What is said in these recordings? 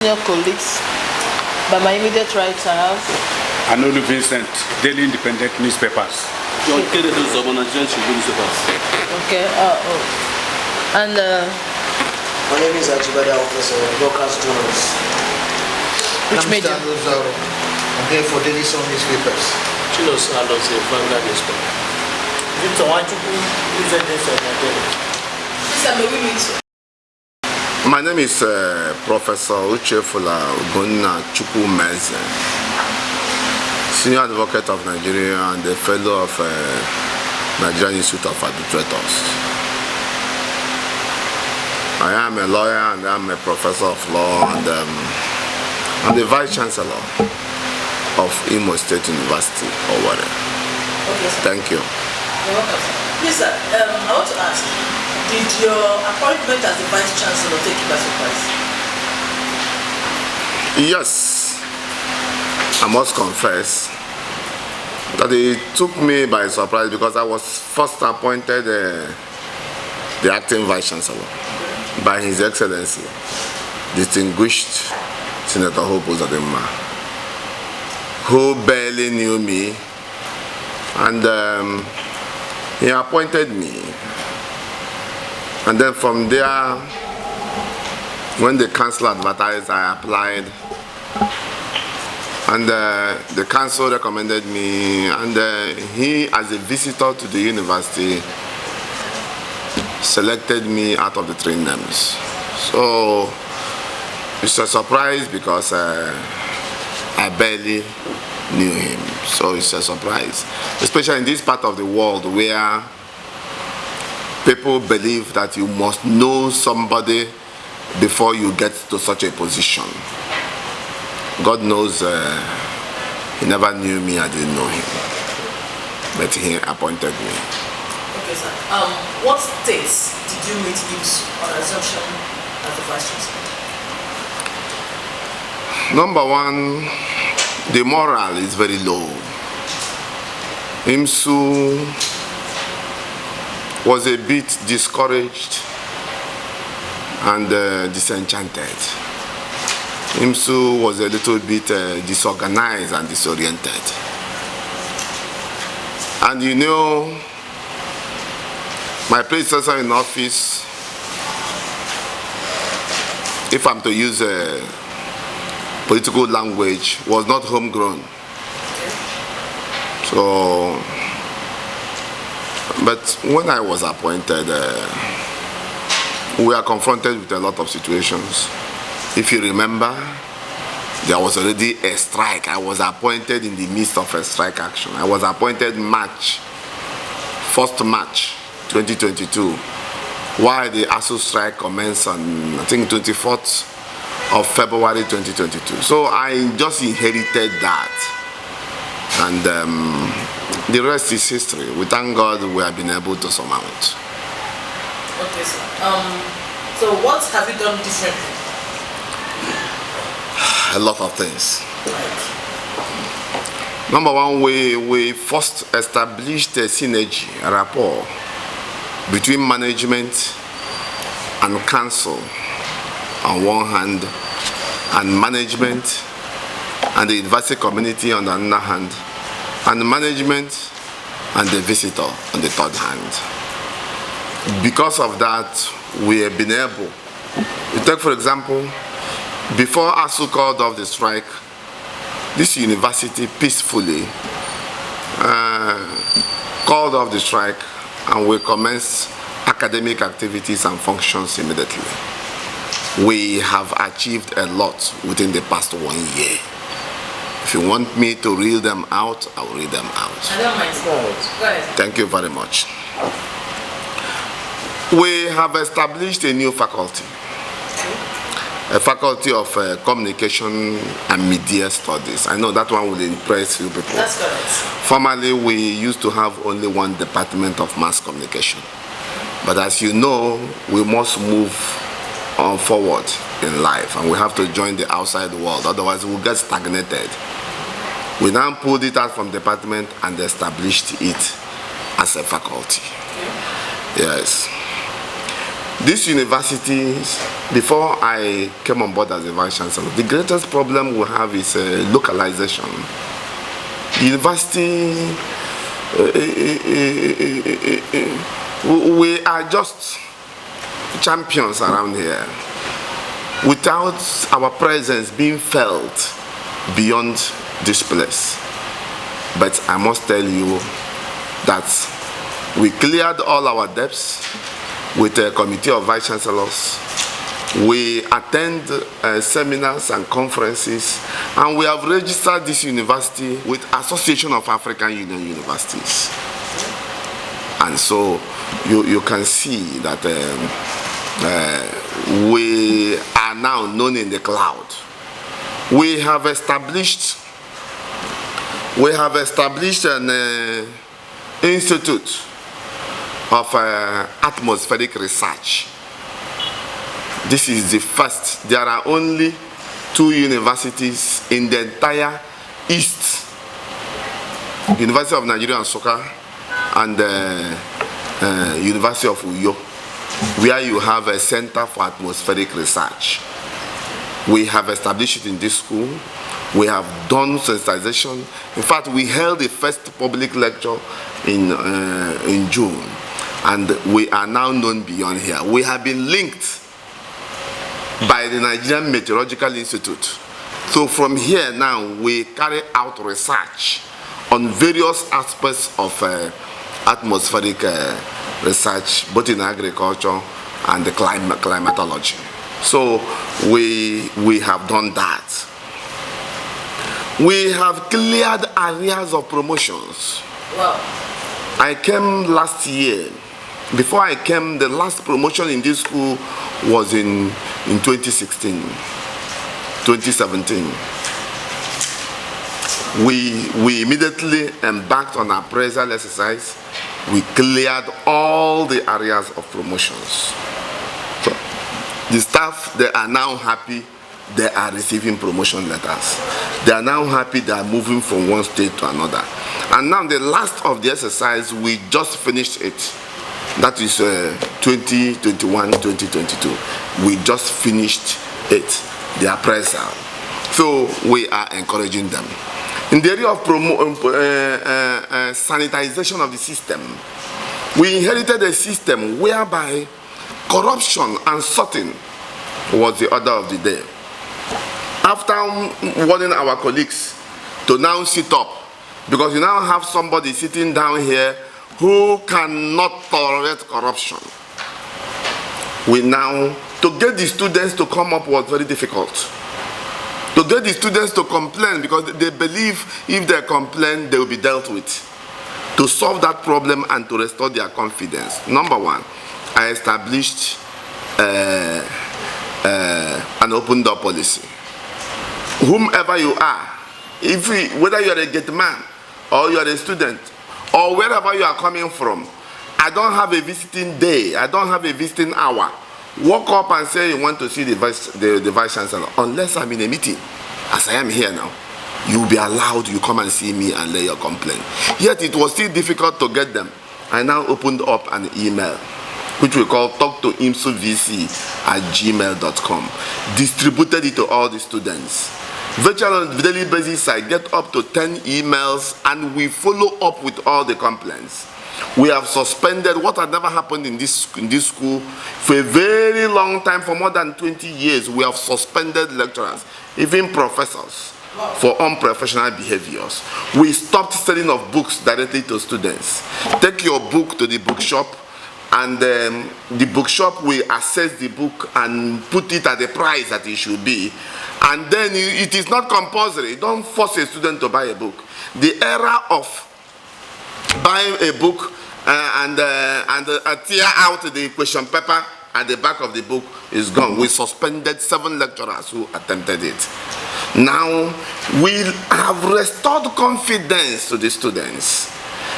colleagues. By my immediate right, I have Anolu Vincent, Daily Independent Newspapers. John Kennedy newspapers. Okay. And my name is Achibada Officer, Broadcast Journals. Which media? I'm here for Daily Sun newspapers. Chinos Ados, Vanguard newspaper. Victor, why do you use this on your daily? My name is Professor Uchefula Ugonna Chukwumaeze, Senior Advocate of Nigeria and a Fellow of Nigerian Institute of Arbitrators. I am a lawyer and I am a professor of law, and I'm the Vice Chancellor of Imo State University, or whatever. Okay, sir. Thank you. You're welcome, sir. Please, sir, I want to ask, did your appointment as the Vice Chancellor take you by surprise? Yes, I must confess that it took me by surprise because I was first appointed the acting Vice Chancellor by His Excellency, distinguished Senator Hope Uzodinma, who barely knew me, and he appointed me. And then from there, when the council advertised, I applied, and the council recommended me, and he, as a visitor to the university, selected me out of the 3 names. So it's a surprise because I barely knew him. So it's a surprise, especially in this part of the world where people believe that you must know somebody before you get to such a position. God knows he never knew me, I didn't know him, but he appointed me. Okay, sir. What states did you meet his on assumption as the Vice Chancellor? Number one, the morale is very low. IMSU was a bit discouraged and disenchanted. IMSU was a little bit disorganized and disoriented. And you know, my predecessor in office, if I'm to use a political language, was not homegrown. So, but when I was appointed, we were confronted with a lot of situations. If you remember, there was already a strike. I was appointed in the midst of a strike action. I was appointed first March 2022, while the ASU strike commenced on, I think, 24th of February 2022. So I just inherited that. And the rest is history. We thank God we have been able to surmount. Okay, sir. So what have you done differently? A lot of things. Right. Number one, we first established a synergy, a rapport between management and council on one hand, and management and the university community on the other hand, and the management and the visitor on the third hand. Because of that, we have been able, you take for example, before ASU called off the strike, this university peacefully called off the strike, and we commenced academic activities and functions immediately. We have achieved a lot within the past 1 year. If you want me to read them out, I will read them out. I don't mind. Go ahead. Thank you very much. We have established a new faculty, a faculty of communication and media studies. I know that one will impress you people. That's correct. Formerly, we used to have only one department of mass communication. But as you know, we must move on forward in life, and we have to join the outside world, otherwise we'll get stagnated. We now pulled it out from department and established it as a faculty. Yes. these universities, before I came on board as a Vice Chancellor, the greatest problem we have is localization. University, we are just champions around here without our presence being felt beyond this place. But I must tell you that we cleared all our debts with a committee of Vice Chancellors. We attend seminars and conferences, and we have registered this university with Association of African Union Universities. And so you can see that we are now known in the cloud. We have established an institute of atmospheric research. This is the first. There are only 2 universities in the entire East, University of Nigeria and Nsukka and University of Uyo, where you have a center for atmospheric research. We have established it in this school. We have done sensitization. In fact, we held the first public lecture in June, and we are now known beyond here. We have been linked by the Nigerian Meteorological Institute. So from here now, we carry out research on various aspects of atmospheric research, both in agriculture and the climatology. So we have done that. We have cleared areas of promotions. Wow. I came last year. Before I came, the last promotion in this school was in 2016, 2017. We immediately embarked on our appraisal exercise. We cleared all the areas of promotions. So the staff, they are now happy. They are receiving promotion letters. They are now happy they are moving from one state to another. And now the last of the exercise, we just finished it. That is 2021-2022. We just finished it, the appraisal. So we are encouraging them. In the area of sanitization of the system, we inherited a system whereby corruption and sorting was the order of the day. After warning our colleagues to now sit up, because you now have somebody sitting down here who cannot tolerate corruption. We now, to get the students to come up was very difficult. To get the students to complain, because they believe if they complain, they will be dealt with. To solve that problem and to restore their confidence, number one, I established an open door policy. Whomever you are, whether you are a gate man or you are a student, or wherever you are coming from, I don't have a visiting day, I don't have a visiting hour. Walk up and say you want to see the Vice Chancellor, unless I'm in a meeting, as I am here now. You'll be allowed, you come and see me and lay your complaint. Yet it was still difficult to get them. I now opened up an email, which we call talktoimsuvc@gmail.com. Distributed it to all the students. Virtually on a daily basis, I get up to 10 emails and we follow up with all the complaints. We have suspended what had never happened in this school for a very long time. For more than 20 years, we have suspended lecturers, even professors, for unprofessional behaviors. We stopped selling of books directly to students. Take your book to the bookshop, and the bookshop will assess the book and put it at the price that it should be. And then it is not compulsory. Don't force a student to buy a book. The era of buying a book and tear out the question paper at the back of the book is gone. We suspended 7 lecturers who attempted it. Now we have restored confidence to the students.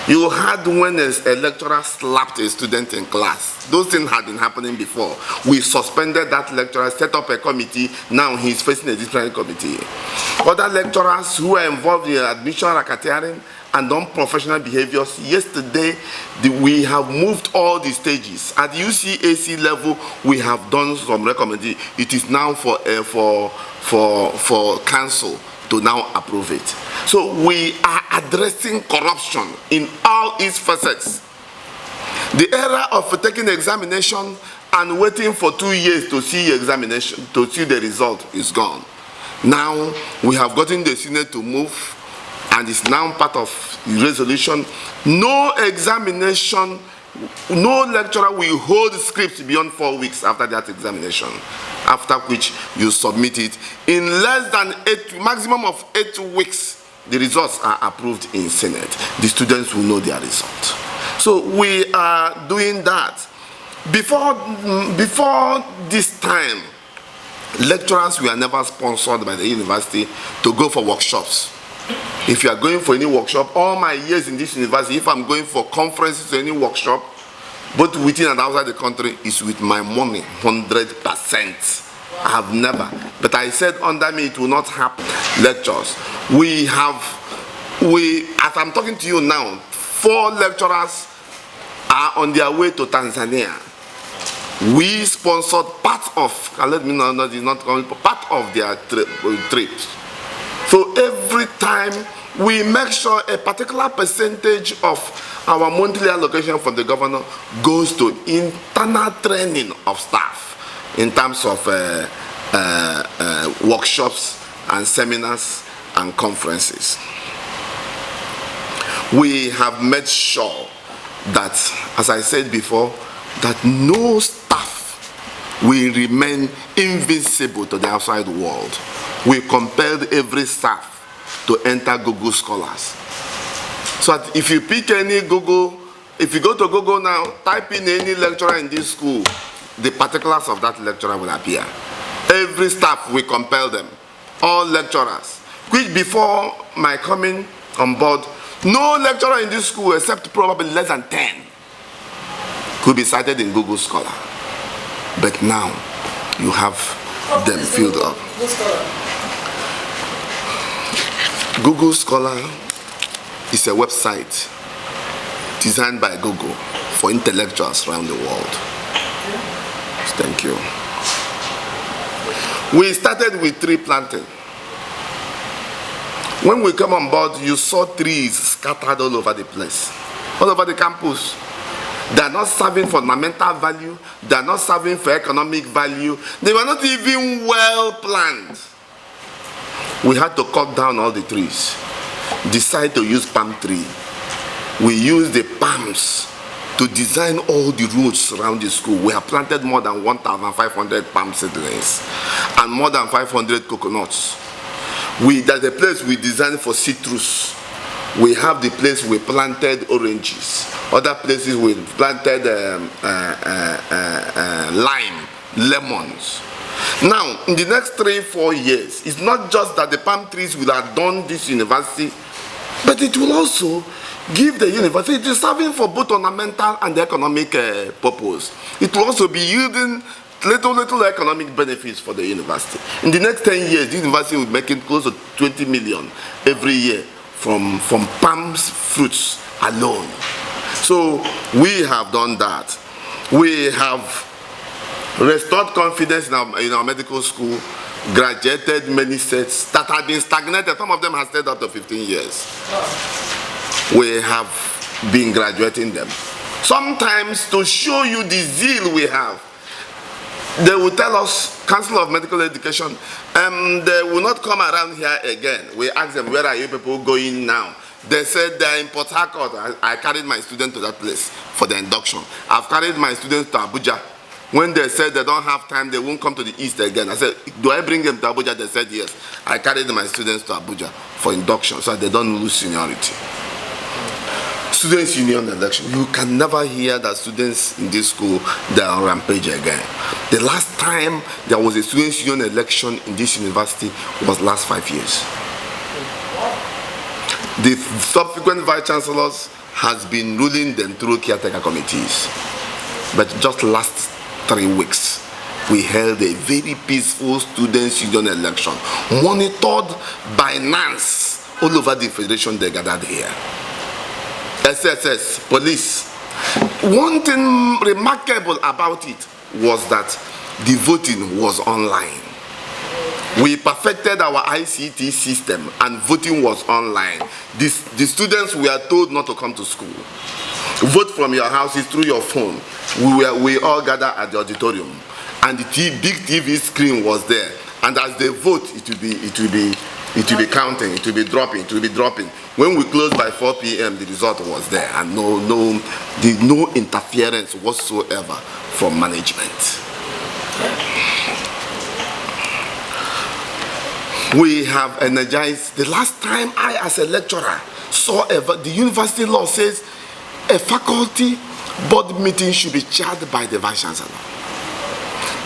You heard when a lecturer slapped a student in class. Those things had been happening before. We suspended that lecturer, set up a committee. Now he's facing a disciplinary committee. Other lecturers who are involved in admission racketeering and unprofessional behaviors. Yesterday, we have moved all the stages. At the UCAC level, we have done some recommendation. It is now for council to now approve it. So we are addressing corruption in all its facets. The era of taking examination and waiting for 2 years to see examination, to see the result is gone. Now we have gotten the Senate to move, and it's now part of the resolution. No examination, no lecturer will hold scripts beyond 4 weeks after that examination, after which you submit it. In less than 8, maximum of 8 weeks, the results are approved in Senate. The students will know their result. So we are doing that. Before this time, lecturers were never sponsored by the university to go for workshops. If you are going for any workshop, all my years in this university, if I'm going for conferences or any workshop, both within and outside the country, is with my money, 100%. I have never. But I said under me it will not happen. Lectures. As I'm talking to you now, 4 lecturers are on their way to Tanzania. We sponsored part of, let me know, part of their trips. So every time we make sure a particular percentage of our monthly allocation from the governor goes to internal training of staff in terms of workshops and seminars and conferences. We have made sure that, as I said before, that no staff will remain invisible to the outside world. We compelled every staff to enter Google Scholars. So that if you pick any Google, if you go to Google now, type in any lecturer in this school, the particulars of that lecturer will appear. Every staff, we compel them, all lecturers. Which before my coming on board, no lecturer in this school, except probably less than 10, could be cited in Google Scholar. But now, you have them filled up. Google Scholar is a website designed by Google for intellectuals around the world. Thank you. We started with tree planting. When we come on board, you saw trees scattered all over the place, all over the campus. They are not serving for fundamental value. They are not serving for economic value. They were not even well planned. We had to cut down all the trees. Decide to use palm tree. We used the palms to design all the roads around the school. We have planted more than 1,500 palm seedlings and more than 500 coconuts. There's a place we designed for citrus. We have the place we planted oranges. Other places we planted lime, lemons. Now, in the next 3-4 years, it's not just that the palm trees will adorn this university, but it will also give the university, it is serving for both ornamental and economic purpose. It will also be yielding little economic benefits for the university. In the next 10 years, the university will be making close to 20 million every year from palm fruits alone. So we have done that. We have restored confidence in our medical school, graduated many sets that have been stagnated. Some of them have stayed up to 15 years. We have been graduating them. Sometimes to show you the zeal we have, they will tell us, Council of Medical Education, they will not come around here again. We ask them, where are you people going now? They said they are in Port Harcourt. I carried my students to that place for the induction. I've carried my students to Abuja. When they said they don't have time, they won't come to the East again. I said, do I bring them to Abuja? They said yes. I carried my students to Abuja for induction so they don't lose seniority. Students' union election. You can never hear that students in this school, they are on rampage again. The last time there was a students' union election in this university was last 5 years. The subsequent vice chancellors has been ruling them through caretaker committees. But just last 3 weeks, we held a very peaceful students' union election, monitored by NANS all over the federation, they gathered here. SSS, police. One thing remarkable about it was that the voting was online. We perfected our ICT system and voting was online. The students were told not to come to school. Vote from your houses through your phone. We all gathered at the auditorium, and the big TV screen was there. And as they vote, it will be counting, it will be dropping. When we closed by 4 p.m., the result was there, and no interference whatsoever from management. We have energized. The last time I, as a lecturer, saw the university law says a faculty board meeting should be chaired by the vice chancellor.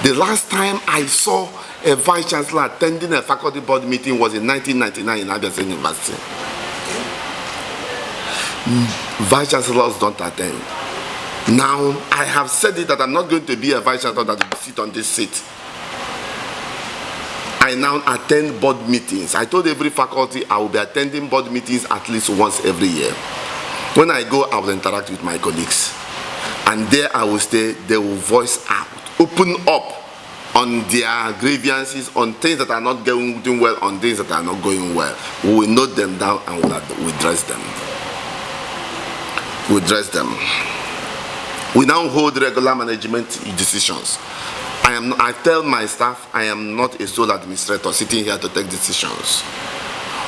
The last time I saw a vice chancellor attending a faculty board meeting was in 1999 in Abia State University. Vice chancellors don't attend. Now, I have said it that I'm not going to be a vice chancellor that will sit on this seat. I now attend board meetings. I told every faculty I will be attending board meetings at least once every year. When I go, I will interact with my colleagues. And there I will stay, they will voice out, open up on their grievances, on things that are not doing well, on things that are not going well. We will note them down and we'll address them. We address them. We now hold regular management decisions. I tell my staff I am not a sole administrator sitting here to take decisions.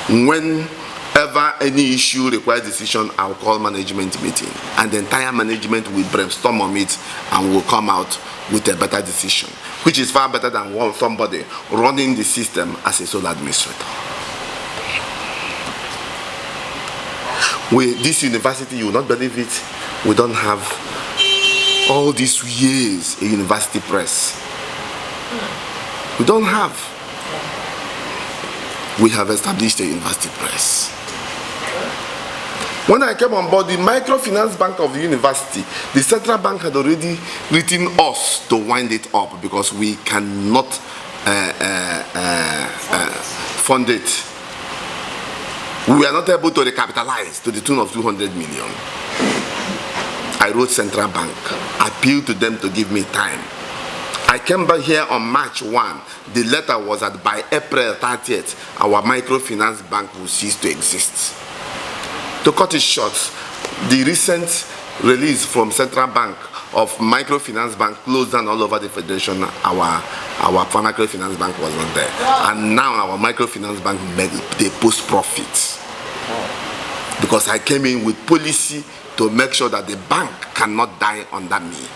Whenever any issue requires decision, I'll call management meeting, and the entire management will brainstorm on it and will come out with a better decision, which is far better than somebody running the system as a sole administrator. This university, you will not believe it, we don't have all these years a university press. We don't have. We have established a university press. When I came on board, the microfinance bank of the university, the central bank had already written us to wind it up because we cannot fund it. We are not able to recapitalize to the tune of 200 million. I wrote central bank, appealed to them to give me time. I came back here on March 1. The letter was that by April 30th, our microfinance bank will cease to exist. To cut it short, the recent release from Central Bank of microfinance bank closed down all over the federation. Our microfinance bank was not there. And now our microfinance bank they post profits. Because I came in with policy to make sure that the bank cannot die under me.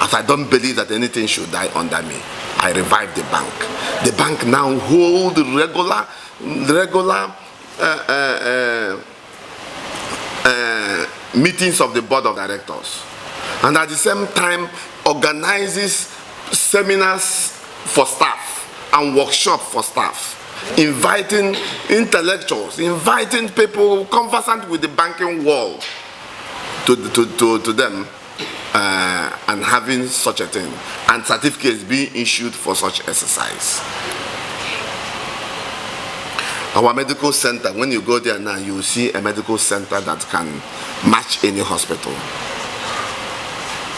As I don't believe that anything should die under me, I revived the bank. The bank now holds regular meetings of the board of directors, and at the same time organizes seminars for staff and workshops for staff, inviting intellectuals, inviting people conversant with the banking world to them. And having such a thing, and certificates being issued for such exercise. Our medical center, when you go there now, you will see a medical center that can match any hospital.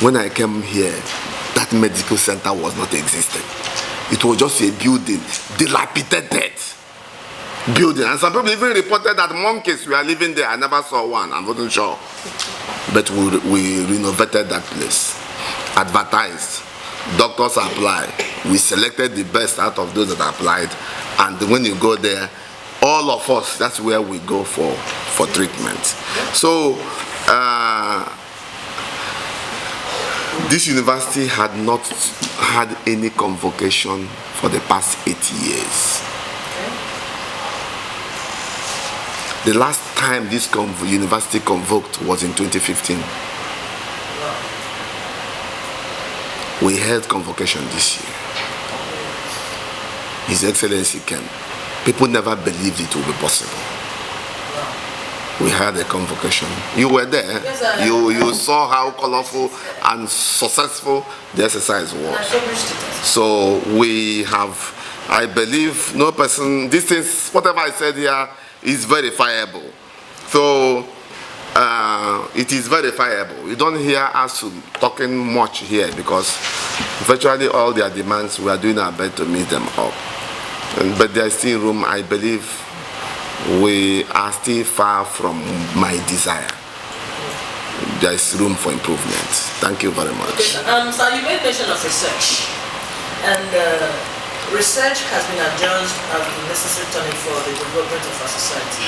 When I came here, that medical center was not existing. It was just a building, dilapidated building. And some people even reported that monkeys were living there. I never saw one, I wasn't sure. But we renovated that place, advertised, doctors apply. We selected the best out of those that applied, and when you go there, all of us, that's where we go for treatment. So this university had not had any convocation for the past 8 years. The last time this university convoked was in 2015. We held convocation this year. His Excellency came. People never believed it would be possible. We had a convocation. You were there. Yes, you saw how colorful and successful the exercise was. So we have, I believe, no person, this is, whatever I said here, is verifiable. So it is verifiable. You don't hear us talking much here because virtually all their demands, we are doing our best to meet them up. But there is still room. I believe we are still far from my desire. There is room for improvement. Thank you very much. Okay, so you made mention of research, and research has been adjudged as the necessary tonic for the development of our society.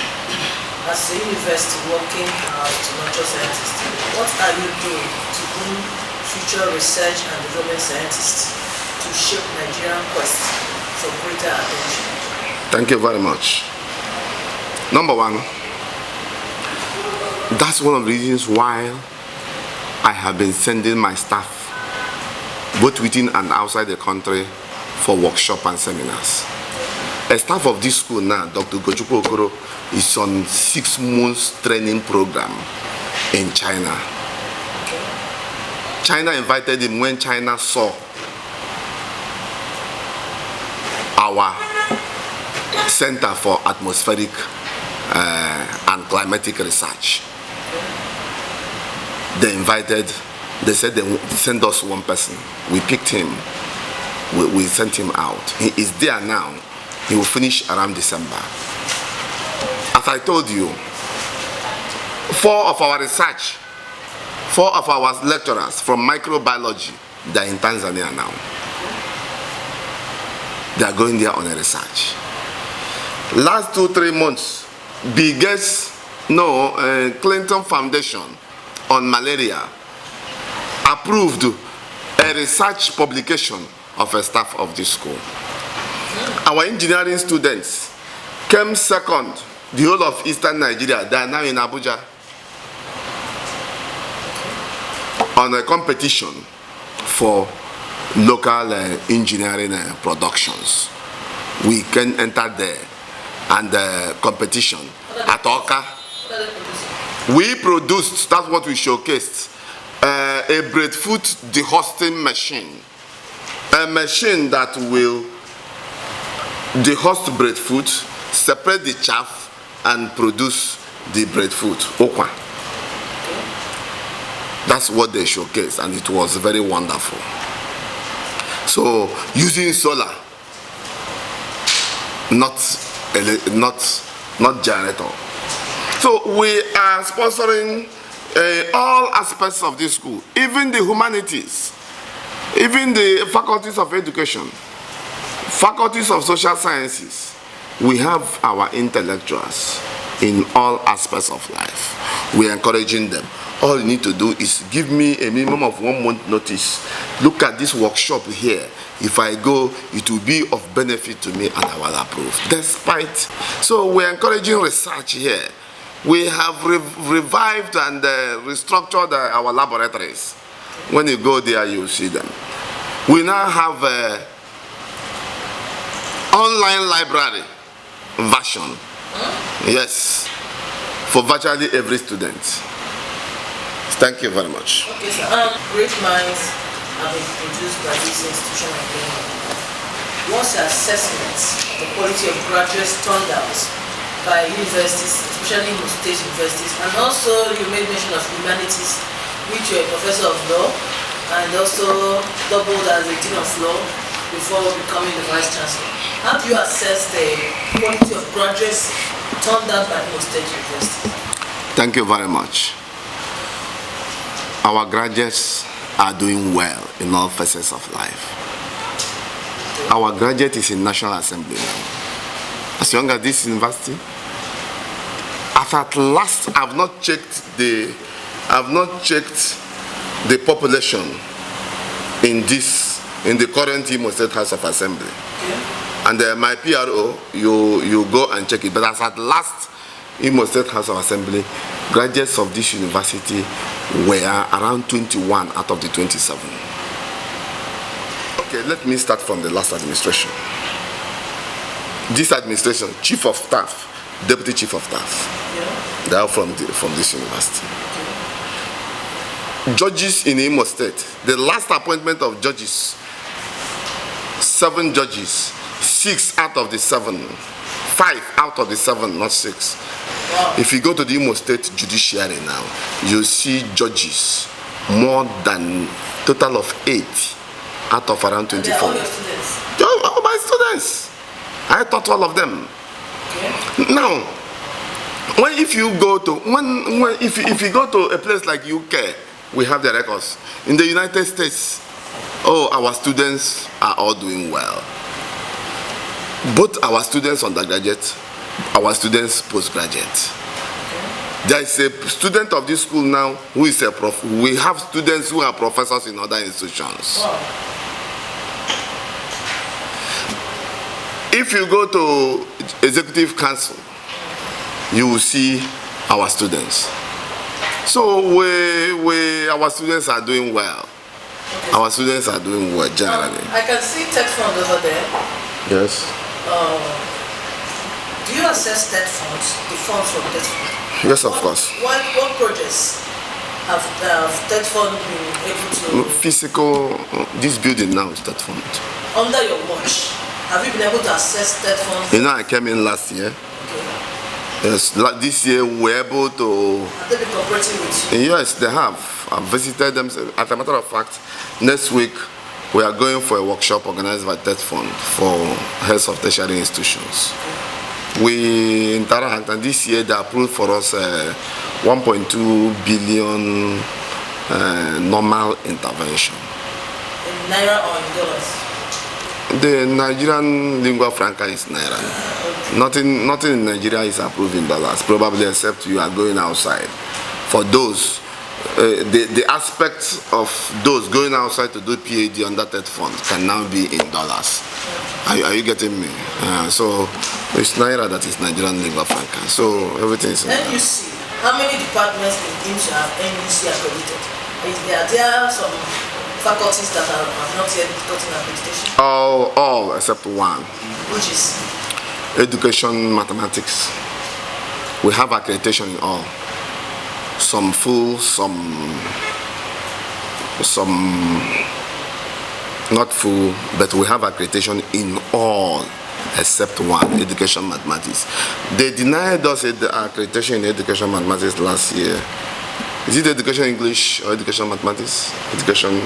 As a university working hard to nurture scientists, what are you doing to bring future research and development scientists to shape Nigerian quest for greater attention? Thank you very much. Number one, that's one of the reasons why I have been sending my staff, both within and outside the country, for workshop and seminars. A staff of this school now, Dr. Uchefula Ugonna, is on 6 months training program in China. China invited him when China saw our Center for Atmospheric and Climatic Research. They said they would send us one person. We picked him. We sent him out. He is there now. He will finish around December. As I told you, 4 of our lecturers from microbiology, they are in Tanzania now. They are going there on a research. Last 2-3 months, Clinton Foundation on malaria approved a research publication of a staff of this school. Our engineering students came second, the whole of Eastern Nigeria. They are now in Abuja on a competition for local engineering productions. We can enter there and the competition at Oka. We produced, that's what we showcased, a breadfruit dehusting machine. A machine that will dehost breadfruit, separate the chaff, and produce the breadfruit, okwa. That's what they showcased, and it was very wonderful. So, using solar, not generator. So we are sponsoring all aspects of this school, even the humanities, even the faculties of education, faculties of social sciences. We have our intellectuals in all aspects of life. We are encouraging them. All you need to do is give me a minimum of 1 month notice. Look at this workshop here. If I go, it will be of benefit to me and I will approve. Despite, so we are encouraging research here. We have revived and restructured our laboratories. When you go there, you will see them. We now have an online library version. Yes, for virtually every student. Thank you very much. Okay, sir. Great minds have been produced by this institution again. What's your assessment of the quality of graduates turned out by universities, especially most state universities, and also you made mention of humanities, which you're a professor of law, and also doubled as a dean of law before becoming the vice chancellor. How do you assess the quality of graduates turned out by most state universities? Thank you very much. Our graduates are doing well in all facets of life. Our graduate is in National Assembly now. As young as this university, as at last, I've not checked the population in the current Imo State House of Assembly. Okay. And my PRO, you go and check it. But as at last Imo State House of Assembly, graduates of this university were around 21 out of the 27. Okay, let me start from the last administration. This administration, Chief of Staff, Deputy Chief of Staff, they are from this university. Judges in Imo State, the last appointment of judges, 7 judges, 6 out of the 7 5 out of the 7, not 6. Wow. If you go to the Imo State Judiciary now, you see judges more than total of 8 out of around 24. They're all your students? All my students. I taught all of them. Okay. Now, if you go to a place like UK, we have the records. In the United States, our students are all doing well. Both our students undergraduate, our students postgraduate. There is a student of this school now who is a prof. We have students who are professors in other institutions. Wow. If you go to Executive Council, you will see our students. So our students are doing well. Okay. Our students are doing well generally. I can see TED fund over there. Yes. Do you assess TED funds, the funds from TED fund? Yes, of course. What projects have TED fund been able to... Physical, this building now is TED fund. Under your watch, have you been able to assess TED funds? You know, I came in last year. Okay. Yes, this year we were able to... Have they been cooperating with you? Yes, they have. I've visited them. As a matter of fact, next week we are going for a workshop organized by TED Fund for heads of tertiary institutions. We interact, and this year they approved for us 1.2 billion normal intervention. In Naira or in dollars? The Nigerian lingua franca is Naira. Nothing in Nigeria is approved in dollars, probably except you are going outside. For those, the aspects of those going outside to do PhD on that TED fund can now be in dollars. Are you getting me? So it's Naira that is Nigerian lingua franca. So everything is in NUC, how many departments in to have NUC accredited? Are there some faculties that have not yet gotten accreditation? All except one. Which is? Education, mathematics. We have accreditation in all. Some full, some not full, but we have accreditation in all except one, education mathematics. They denied us the accreditation in education mathematics last year. Is it education English or education mathematics? Education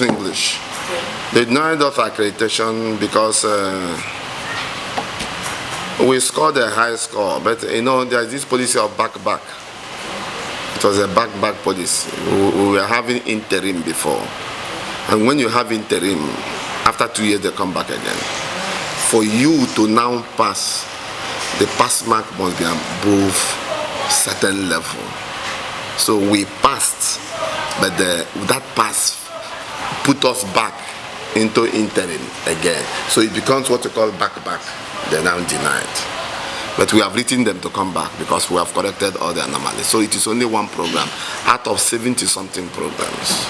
English. They denied us accreditation because we scored a high score, but there is this policy of back. It was a back policy. We were having interim before. And when you have interim, after 2 years they come back again. For you to now pass, the pass mark must be above certain level. So we passed, but that pass put us back into interim again. So it becomes what you call back. They're now denied. But we have written them to come back because we have corrected all the anomalies. So it is only one program out of 70-something programs.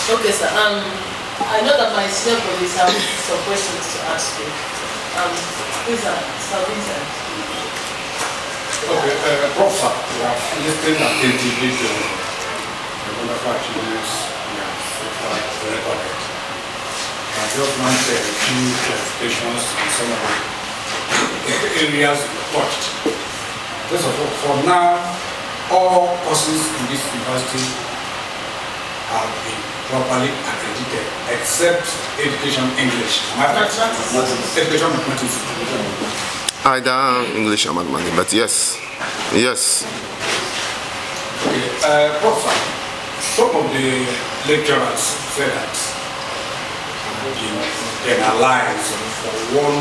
Okay, sir. I know that my senior colleagues have some questions to ask you. Please, Sir Vincent. Okay, Prof, we have listened attentively to the wonderful achievements we have recorded. I just want a few clarifications on some of the areas we touched. First of all, for now, all courses in this university have been properly accredited, except education English. Education mathematics. Either English or mathematics, but yes. Okay, Prof, some of the lecturers said that penalized for one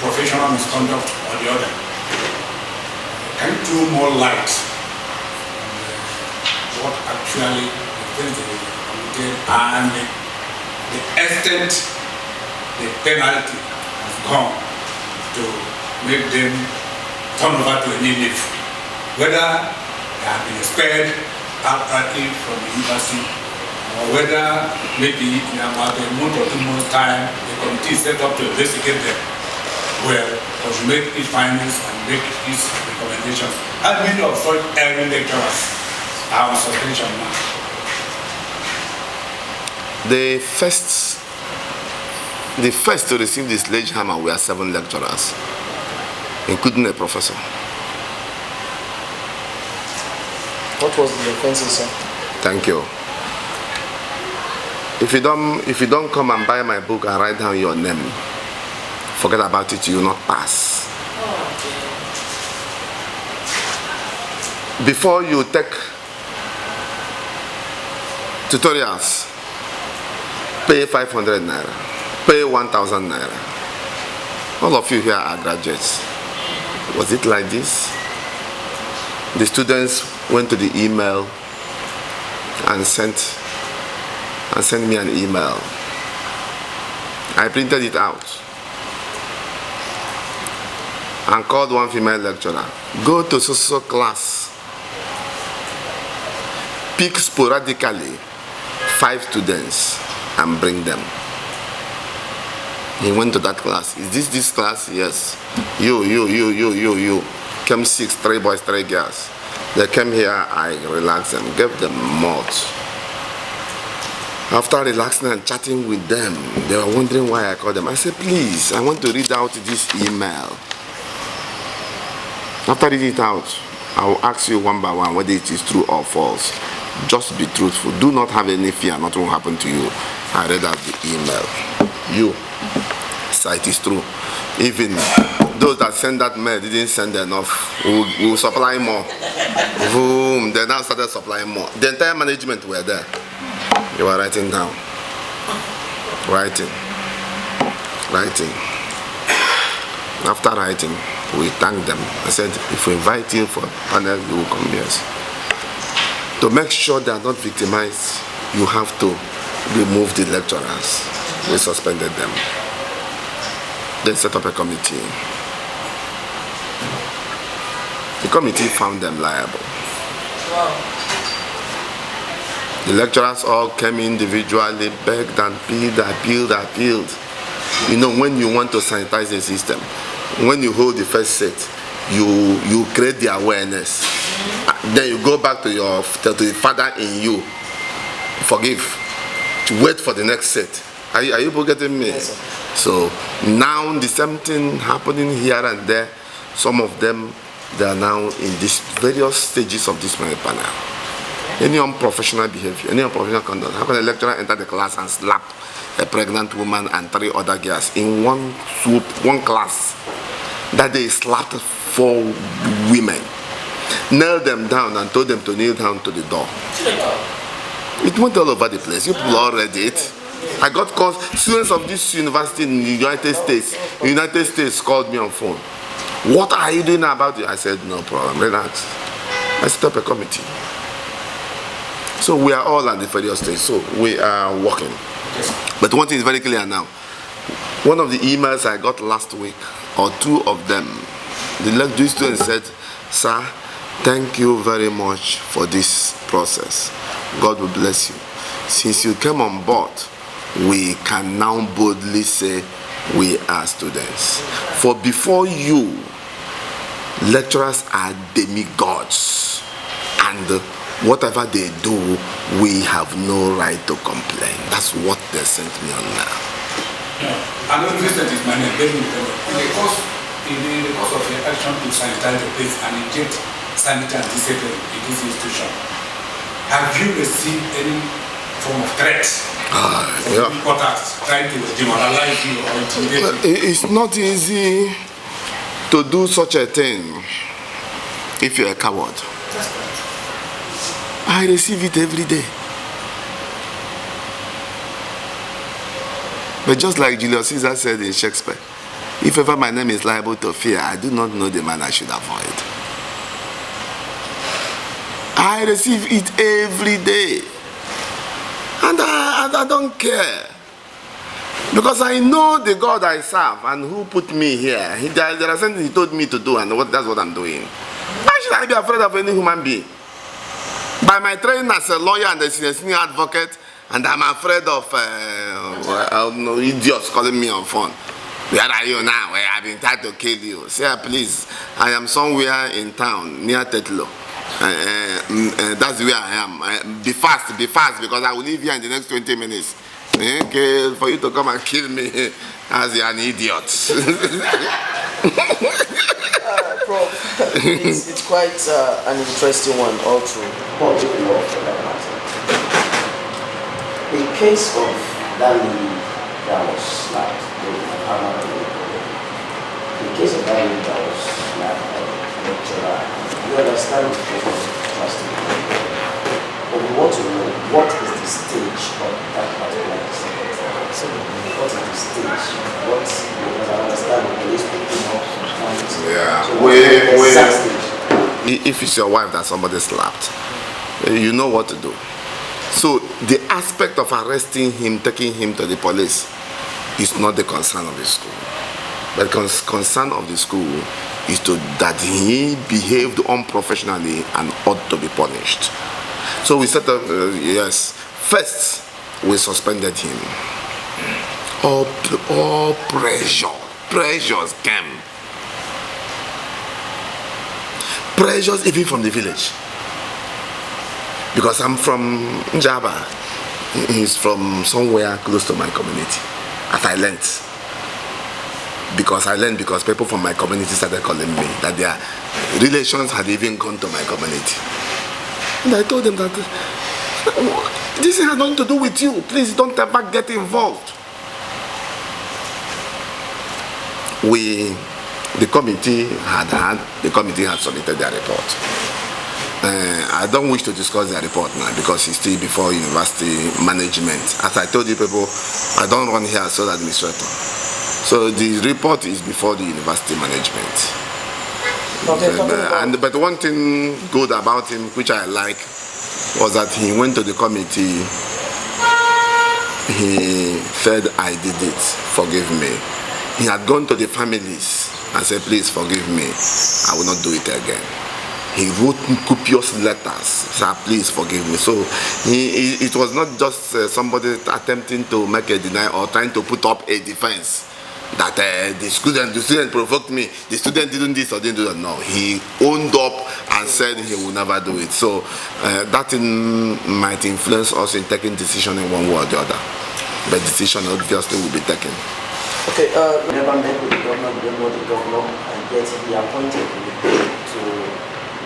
professional misconduct or the other. Can you throw more light on what actually the committed and the extent the penalty has gone to make them turn over to a new leaf? Whether they have been expelled outrightly from the university, or whether maybe in about a month or 2 months' time, the committee is set up to investigate them well, or to make its findings and make its recommendations. How many of such erring lecturers are on suspension now? The first The first to receive the sledgehammer were 7 lecturers, including a professor. What was the offense, sir? Thank you. If you don't come and buy my book and write down your name, forget about it, you will not pass. Before you take tutorials, pay 500 naira, pay 1,000 naira. All of you here are graduates. Was it like this? The students went to the email and sent me an email. I printed it out and called one female lecturer. Go to social class. Pick sporadically 5 students and bring them. He went to that class. Is this class? Yes. You. Came 6, 3 boys, 3 girls. They came here, I relaxed them, gave them malt. After relaxing and chatting with them, they were wondering why I called them. I said, please, I want to read out this email. After reading it out, I will ask you one by one whether it is true or false. Just be truthful. Do not have any fear. Nothing will happen to you. I read out the email. You. So it is true. Even those that send that mail didn't send enough. We'll supply more. Boom. They now started supplying more. The entire management were there. You are writing down. Writing. After writing, we thanked them. I said, if we invite you for a panel, you will come. Yes. To make sure they are not victimized, you have to remove the lecturers. We suspended them. Then set up a committee. The committee found them liable. Wow. The lecturers all came individually, begged and appealed. You know, when you want to sanitize the system, when you hold the first set, you create the awareness. Then you go back to the father in you. Forgive. To wait for the next set. Are you getting me? Yes, sir. So now the same thing happening here and there. Some of them, they are now in these various stages of this panel. Any unprofessional behavior, any unprofessional conduct. How can a lecturer enter the class and slap a pregnant woman and 3 other girls in one swoop, one class? That they slapped 4 women, nailed them down and told them to kneel down to the door. It went all over the place. You people all read it. I got calls. Students of this university in the United States called me on phone. What are you doing about it? I said, no problem, relax. I set up a committee. So we are all at the various stages. So we are working. But one thing is very clear now. One of the emails I got last week, or 2 of them, the student said, sir, thank you very much for this process. God will bless you. Since you came on board, we can now boldly say we are students. For before you, lecturers are demigods. And whatever they do, we have no right to complain. That's what they sent me on now. I don't listen to my name. In the course of the action to sanitize the place and inject sanitary and discipline in this institution, have you received any form of threat from reporters trying to demoralize you or intimidate you? It's not easy to do such a thing if you're a coward. I receive it every day. But just like Julius Caesar said in Shakespeare, if ever my name is liable to fear, I do not know the man I should avoid. I receive it every day. And I don't care. Because I know the God I serve and who put me here. There are something he told me to do, and that's what I'm doing. Why should I be afraid of any human being? By my training as a lawyer and a senior advocate, and I'm afraid of idiots calling me on phone. Where are you now? Where I've been tried to kill you. Say, please, I am somewhere in town near Tetlo. That's where I am. Be fast, because I will leave here in the next 20 minutes. Okay, for you to come and kill me as an idiot. Prof, it's quite an interesting one all through. Public law for that matter. In case of that lady that was slapped, in case of that lady that was slapped by a lecturer, you understand the question. But we want to know what is the stage of that particular incident. So what is the stage? Because I understand the police picking up sometimes. Yeah. So if it's your wife that somebody slapped, you know what to do. So the aspect of arresting him, taking him to the police, is not the concern of the school. But the concern of the school is that he behaved unprofessionally and ought to be punished. So we set up, yes, first we suspended him. All pressures came. Pressures even from the village. Because I'm from Njaba. He's from somewhere close to my community. As I learned. Because people from my community started calling me that their relations had even gone to my community. And I told them that this has nothing to do with you. Please don't ever get involved. The committee had submitted their report. I don't wish to discuss their report now because it's still before university management. As I told you people, I don't run here as sole administrator. So the report is before the university management. Okay, but one thing good about him, which I like, was that he went to the committee. He said, I did it, forgive me. He had gone to the families and said, please forgive me, I will not do it again. He wrote copious letters, said, please forgive me. So it was not just somebody attempting to make a denial or trying to put up a defense that the student provoked me, the student didn't this or didn't do that. No, he owned up and said he will never do it. So that might influence us in taking decision in one way or the other. But decision obviously will be taken. Okay, never met with the governor, we don't know the governor, and yet he appointed me to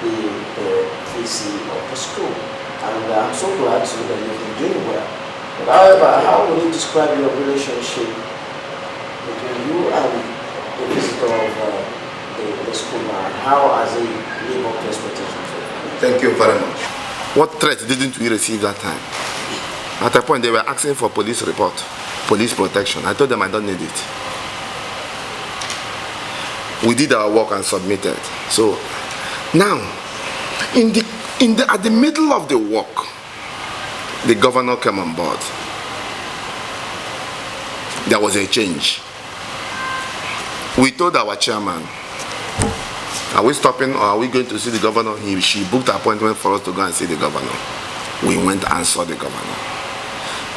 be the VC of the school. And I'm so glad to that you've been doing well. But however, how would you describe your relationship between you and the visitor of the school now, and how has he lived up to expectations? Thank you very much. What threat didn't we receive that time? At a point they were asking for police report, police protection. I told them I don't need it. We did our work and submitted. So now, at the middle of the work, the governor came on board. There was a change. We told our chairman, are we stopping or are we going to see the governor? She booked an appointment for us to go and see the governor. We went and saw the governor.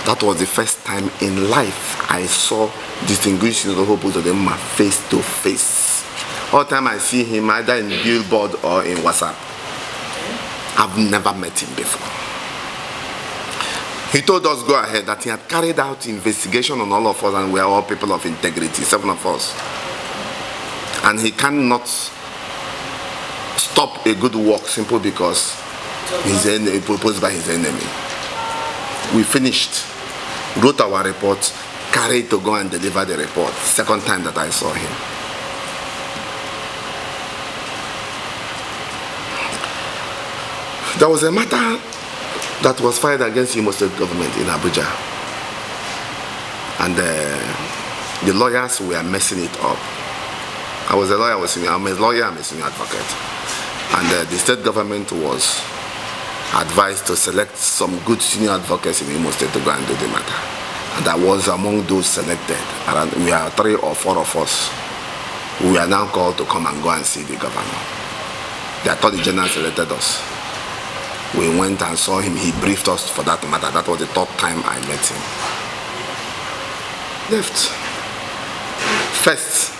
That was the first time in life I saw distinguished Honorable Uzodimma face to face. All the time I see him either in billboard or in WhatsApp. I've never met him before. He told us go ahead that he had carried out investigation on all of us and we are all people of integrity, 7 of us. And he cannot stop a good work simply because his enemy proposed by his enemy. We finished, wrote our report, carried to go and deliver the report. Second time that I saw him. There was a matter that was filed against the Imo State government in Abuja. And the lawyers were messing it up. I was a lawyer, I'm a lawyer, I'm a senior advocate. And the state government was advised to select some good senior advocates in Imo State to go and do the matter. And I was among those selected. And we are 3 or 4 of us. We are now called to come and go and see the governor. The Attorney General selected us. We went and saw him. He briefed us for that matter. That was the 3rd time I met him. Left. First,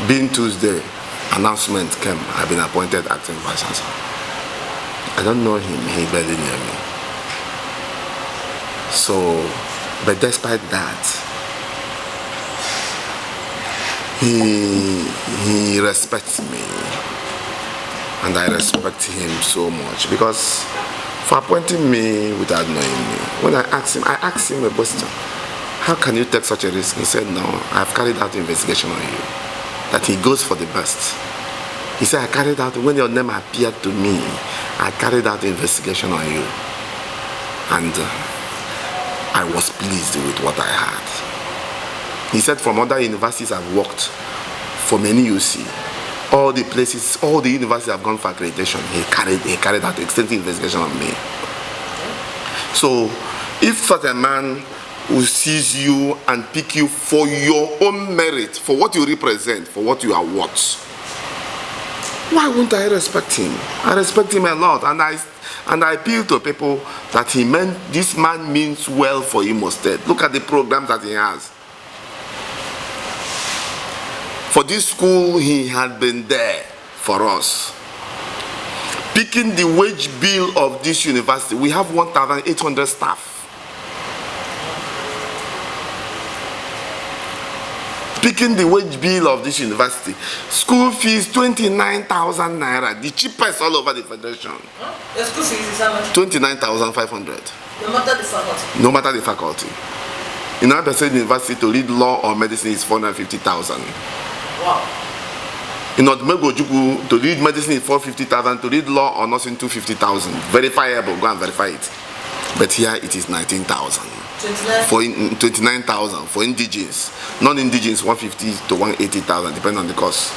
being Tuesday, announcement came. I've been appointed acting vice chancellor. I don't know him. He barely knew me. So But despite that, he respects me, and I respect him so much, because for appointing me without knowing me, when I asked him a question, how can you take such a risk? He said, no, I've carried out investigation on you, that he goes for the best. He said, I carried out, when your name appeared to me, I carried out the investigation on you, and I was pleased with what I had. He said, from other universities I've worked, for many UC, all the places, all the universities I've gone for accreditation, he carried out extensive investigation on me. So, if such a man who sees you and pick you for your own merit, for what you represent, for what you are worth, why wouldn't I respect him? I respect him a lot, and I appeal to people that this man means well for Imo State. Look at the programs that he has. For this school, he had been there for us. Picking the wage bill of this university, we have 1,800 staff. Picking the wage bill of this university, school fees 29,000 naira, the cheapest all over the federation. Your school fees is how much? 29,500. No matter the faculty. No matter the faculty. In our percent university, to read law or medicine is 450,000. Wow. In Odumegwu, to read medicine is 450,000, to read law or nursing 250,000. Verifiable, go and verify it. But here it is 19,000. 29,000 for indigens. Non-indigens 150 to 180,000, depending on the course.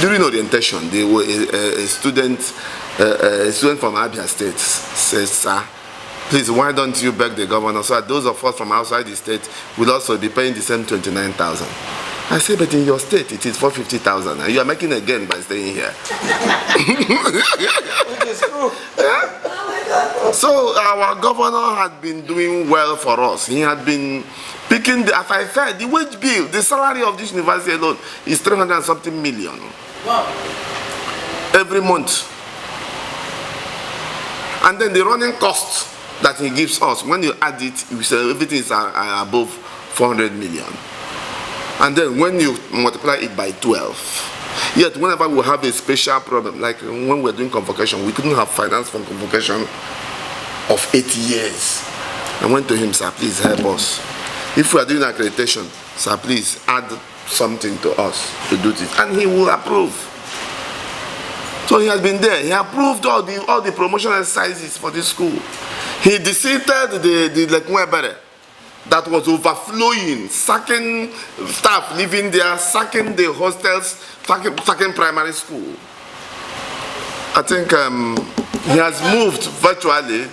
During orientation, they were a student from Abia State says, sir, please, why don't you beg the governor so that those of us from outside the state will also be paying the same 29,000? I say, but in your state it is 450,000, and you are making a gain by staying here. Which is true. Yeah? So our governor had been doing well for us. He had been picking, as I said, the wage bill, the salary of this university alone is 300 and something million. Wow. Every month. And then the running cost that he gives us, when you add it, you say everything is above 400 million. And then when you multiply it by 12, yet whenever we have a special problem, like when we're doing convocation, we couldn't have finance for convocation of 8 years. I went to him, sir, please help us. If we are doing accreditation, sir, please add something to us to do this. And he will approve. So he has been there. He approved all the promotional exercises for this school. He deseated the Lekwebere that was overflowing, sacking staff living there, sacking the hostels, sacking primary school. I think he has moved virtually,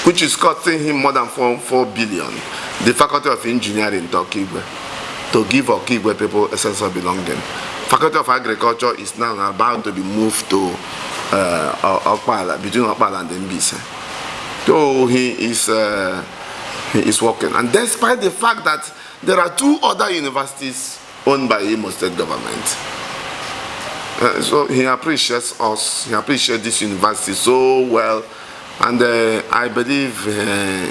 which is costing him more than 4 billion, the Faculty of Engineering to Okigwe, to give Okigwe people a sense of belonging. Faculty of Agriculture is now about to be moved to Okpala, between Okpala and Mbise. So he is working. And despite the fact that there are 2 other universities owned by Imo State government. So he appreciates us, he appreciates this university so well, and I believe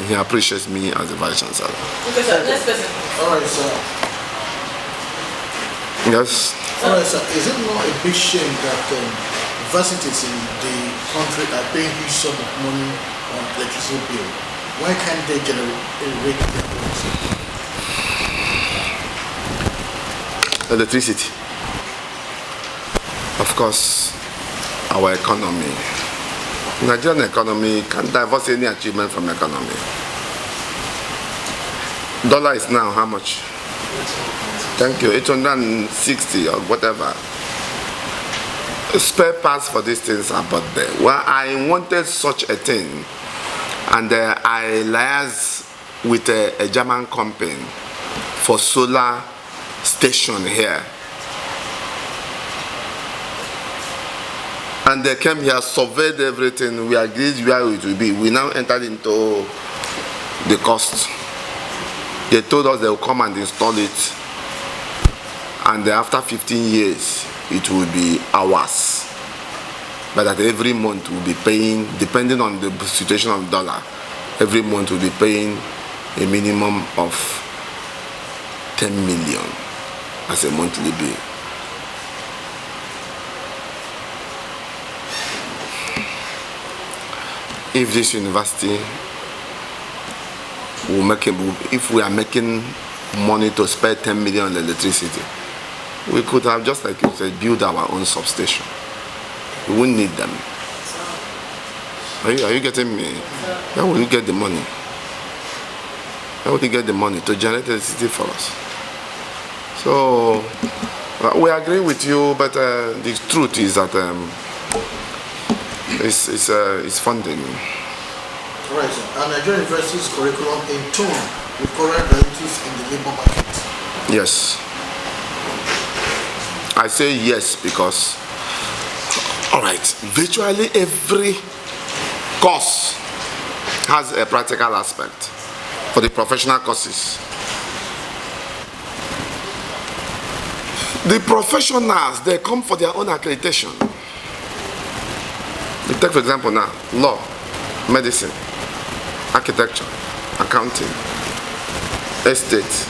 he appreciates me as the Vice Chancellor. Okay, sir. Next person. All right, sir. Yes? All right, sir. Is it not a big shame that universities in the country are paying huge sum of money on electricity bill? Why can't they generate their own? Electricity. Of course, our economy. Nigerian economy can't divorce any achievement from economy. Dollar is now how much? Thank you, 860 or whatever. Spare parts for these things are but there. Well, I wanted such a thing, and I liaised with a German company for solar station here. And they came here, surveyed everything, we agreed where it will be. We now entered into the cost. They told us they will come and install it, and after 15 years, it will be ours. But that every month we'll be paying, depending on the situation of the dollar, every month will be paying a minimum of 10 million as a monthly bill. If this university will make if we are making money to spare 10 million on electricity, we could have, just like you said, build our own substation. We wouldn't need them. Are you getting me? How will you get the money? How will you get the money to generate electricity for us? So we agree with you, but the truth is that it's funding. Right, sir. And Nigerian University's curriculum in tune with current realities in the labor market. Yes. I say yes because, all right, virtually every course has a practical aspect for the professional courses. The professionals, they come for their own accreditation. You take, for example, now, law, medicine, architecture, accounting, estate,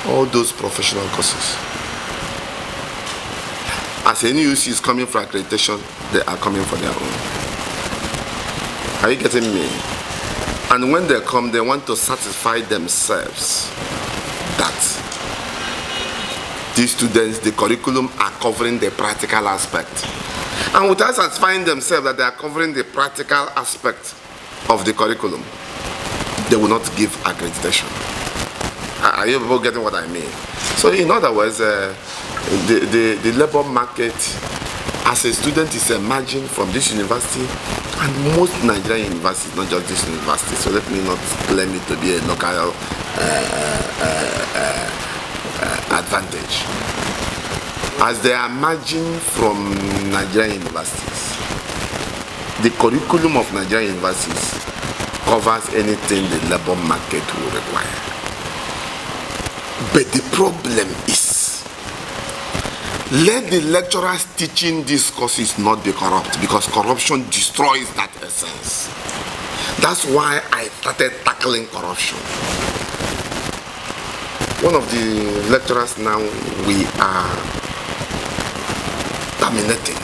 all those professional courses. As any UC is coming for accreditation, they are coming for their own. Are you getting me? And when they come, they want to satisfy themselves that these students, the curriculum are covering the practical aspect. And without satisfying themselves that they are covering the practical aspect of the curriculum, they will not give accreditation. Are you people getting what I mean? So in other words, the labor market as a student is emerging from this university and most Nigerian universities, not just this university. So let me not claim it to be a local advantage. As they are emerging from Nigerian universities, the curriculum of Nigerian universities covers anything the labor market will require. But the problem is, let the lecturers teaching these courses not be corrupt, because corruption destroys that essence. That's why I started tackling corruption. One of the lecturers now we are terminating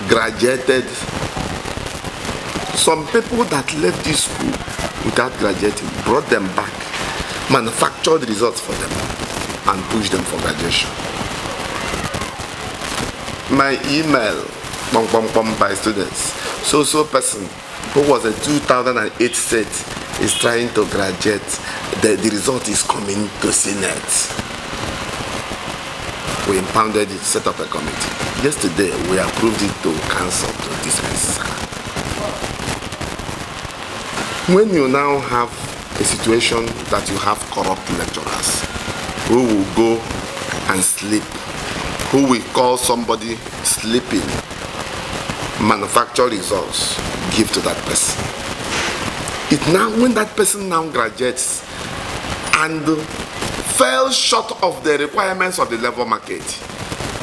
graduated. Some people that left this school without graduating, brought them back, manufactured results for them, and pushed them for graduation. My email, by students, so person who was a 2008 set is trying to graduate, the result is coming to Senate. We impounded it, set up a committee. Yesterday, we approved it to council to dismiss. When you now have a situation that you have corrupt lecturers who will go and sleep, who will call somebody sleeping, manufacture results, give to that person. It now, when that person now graduates and fell short of the requirements of the labor market,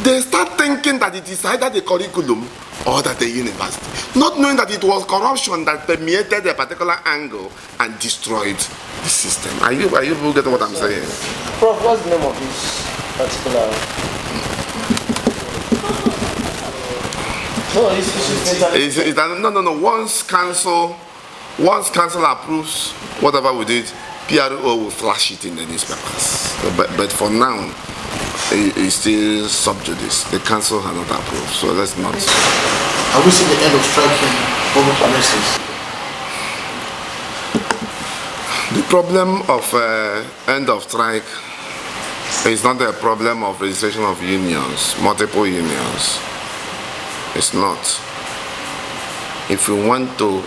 they start thinking that it is either the curriculum or that the university, not knowing that it was corruption that permeated a particular angle and destroyed the system. Are you getting what I'm saying? Prof, what's the name of this particular? No. Once council approves whatever we did, PRO will flash it in the newspapers. But for now, it's still sub judice. The council has not approved, so let's not. Are we seeing the end of striking public places? The problem of end of strike is not a problem of registration of unions, multiple unions. It's not. If you want to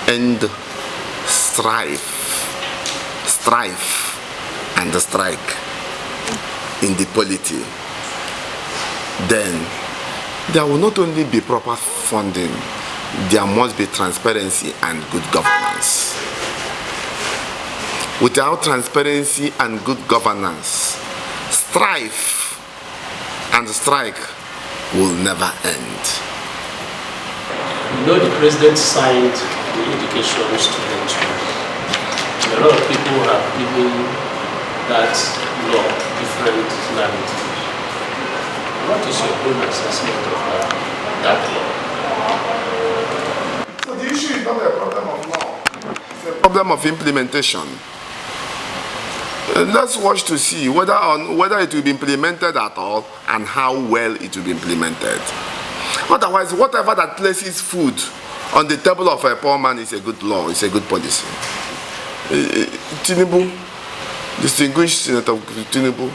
end strife and the strike in the polity, then there will not only be proper funding, there must be transparency and good governance. Without transparency and good governance, strife and strike will never end. You know, the president signed the education students bill. A lot of people have given that law different narrative. What is your own assessment of that law? So the issue is not a problem of law, it's a problem of implementation. Let's watch to see whether it will be implemented at all and how well it will be implemented. Otherwise, whatever that places food on the table of a poor man is a good law, it's a good policy. Tinubu, distinguished Senator Tinubu,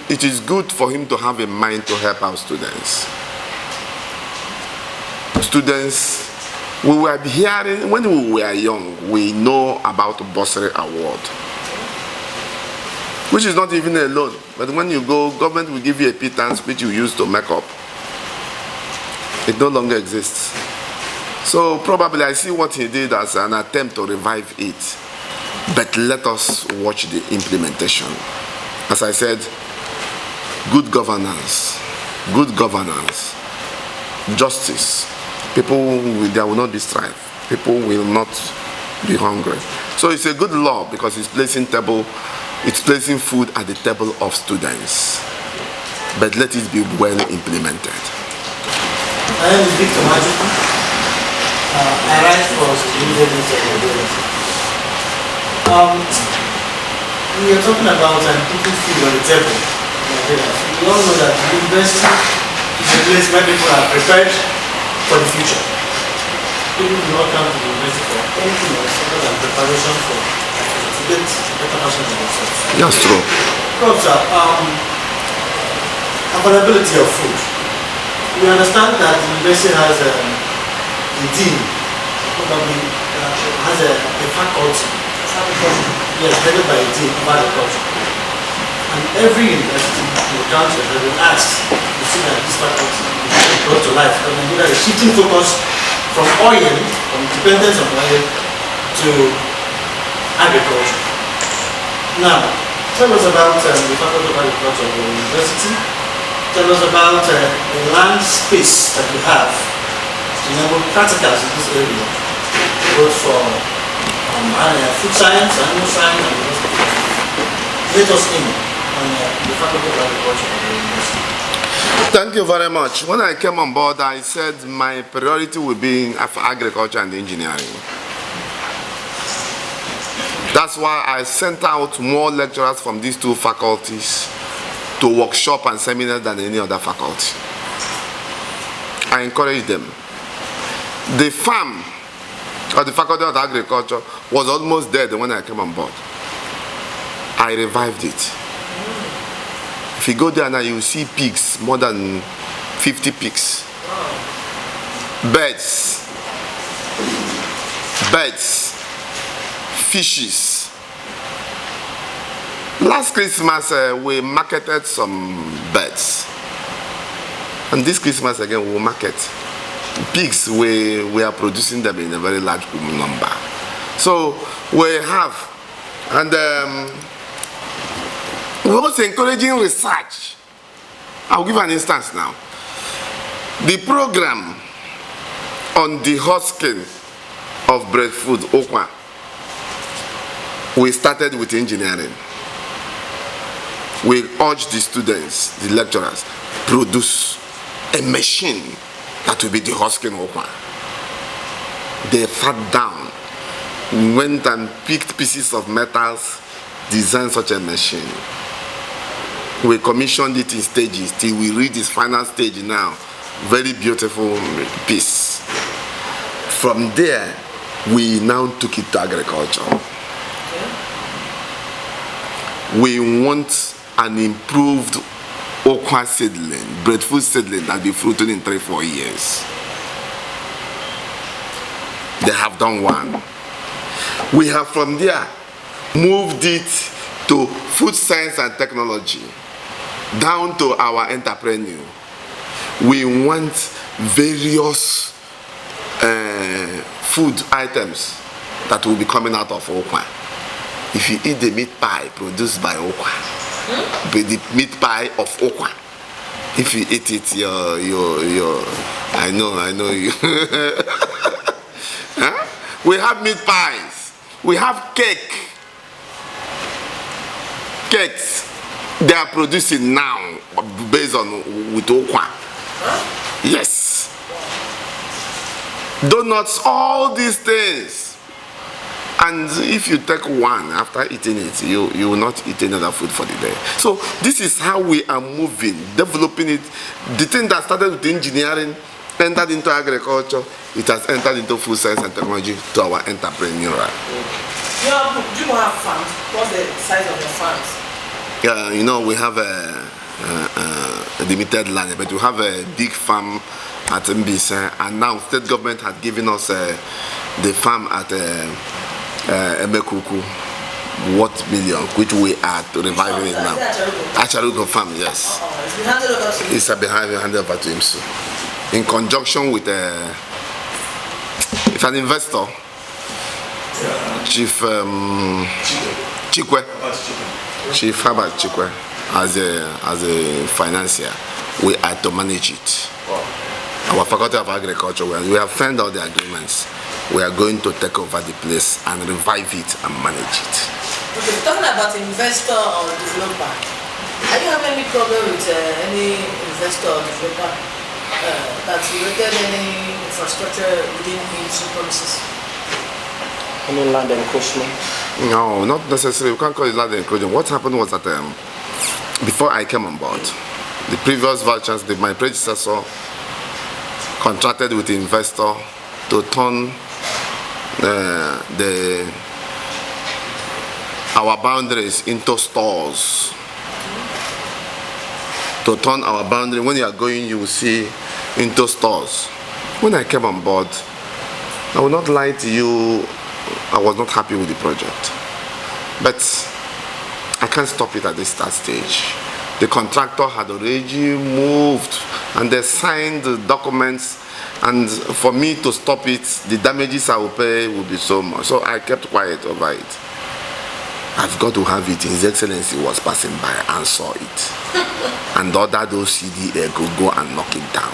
it is good for him to have a mind to help our students. Students, we were hearing, when we were young, we know about the bursary award, which is not even a loan, but when you go, government will give you a pittance which you use to make up. It no longer exists. So probably I see what he did as an attempt to revive it, but let us watch the implementation. As I said, good governance, justice. There will not be strife. People will not be hungry. So it's a good law because it's placing food at the table of students. But let it be well implemented. My name is Victor Majuku. I write for Chinyere. We are talking about putting food on the table. We all know that the university is a place where people are prepared for the future. People do not come to the university for anything else other than preparation for to get better version of themselves. That's true. Prof, availability of food. We understand that the university has a dean, probably has a faculty. Yes, headed by a dean of agriculture. And every university in the country has been asked to see that this faculty is brought to life. And Nigeria is shifting focus from oil, from dependence on oil, to agriculture. Now, tell us about the faculty of agriculture of the university. Tell us about the land space that we have to enable practicals in this area, both for food science, animal science, and the rest of it. Let us in on the faculty of agriculture of the university. Thank you very much. When I came on board, I said my priority will be for agriculture and engineering. That's why I sent out more lecturers from these two faculties to workshop and seminars than any other faculty. I encourage them. The farm or the faculty of agriculture was almost dead when I came on board. I revived it. If you go there now, you will see pigs, more than 50 pigs. Birds, fishes. Last Christmas, we marketed some birds. And this Christmas again, we will market pigs. We are producing them in a very large number. So we have, and we're also encouraging research. I'll give an instance now. The program on the husking of breadfruit, okwa, we started with engineering. We urged the students, the lecturers, produce a machine that will be the husking okwa. They sat down, went and picked pieces of metals, designed such a machine. We commissioned it in stages till we reach this final stage now. Very beautiful piece. From there, we now took it to agriculture. We want an improved okwa seedling, breadfruit seedling that will be fruiting in 3-4 years. They have done one. We have from there moved it to food science and technology, down to our entrepreneur. We want various food items that will be coming out of okwa. If you eat the meat pie produced by okwa, the meat pie of okwa, If you eat it, I know you. Huh? We have meat pies. We have cakes. They are producing now based on with okwa. Yes. Donuts, all these things. And if you take one after eating it, you will not eat another food for the day. So this is how we are moving, developing it. The thing that started with engineering entered into agriculture. It has entered into food science and technology to our entrepreneurial. Do you have farms? What's the size of your farms? Yeah, you know, we have a limited land, but we have a big farm at Mbise, and now state government had given us the farm at Emekuku, million, which we are reviving it now. Acharugo farm, yes. It's behind handed over to him soon. In conjunction with it's an investor, Chief Herbert Chikwe, as a financier, we are to manage it. Our Faculty of Agriculture, we have signed all the agreements. We are going to take over the place and revive it and manage it. Okay, talking about investor or developer, are you having any problem with any investor or developer that's related any infrastructure within his premises? Any land encroachment? No, not necessarily. We can't call it land encroachment. What happened was that before I came on board, the previous vice chancellor, my predecessor, contracted with the investor to turn our boundaries into stores. To turn our boundary, when you are going, you will see into stores. When I came on board, I will not lie to you, I was not happy with the project. But I can't stop it at this start stage. The contractor had already moved and they signed the documents, and for me to stop it, the damages I will pay will be so much. So I kept quiet over it. I've got to have it. His Excellency was passing by and saw it. And ordered those CDA could go and knock it down.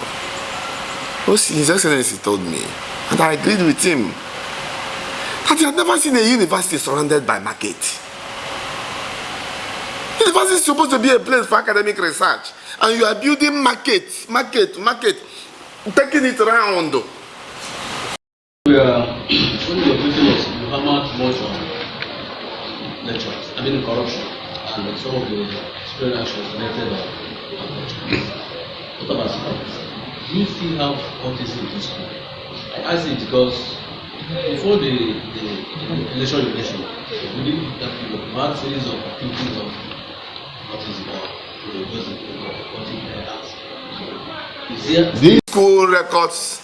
His Excellency told me, and I agreed with him, that he had never seen a university surrounded by market. University is supposed to be a place for academic research, and you are building market, taking it around. When your question was, you hammered much on lecturers, corruption, and some of the student actions related to corruption. What about students? Do you still have autism in school? I ask it because before the election, within that period, we had a series of activities of autism or These school records,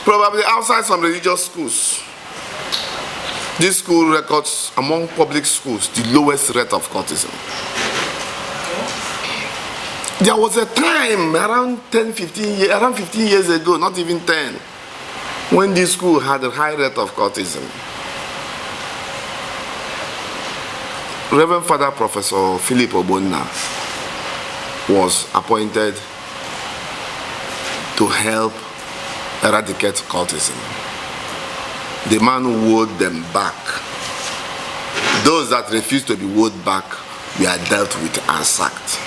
probably outside some religious schools, these school records among public schools, the lowest rate of autism. There was a time around 15 years ago, not even 10, when this school had a high rate of autism. Reverend Father Professor Philip Ugonna was appointed to help eradicate cultism. The man who wooed them back. Those that refused to be wooed back were dealt with and sacked.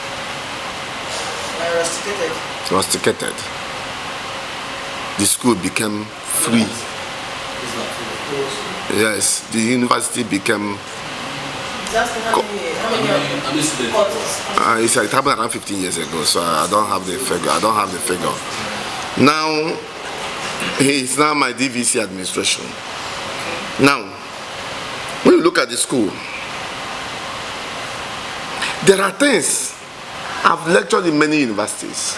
Rusticated. The school became free. Yes, the university became. How many it happened around 15 years ago, so I don't have the figure. Now, he is now my DVC administration. Now, when you look at the school, there are things. I've lectured in many universities.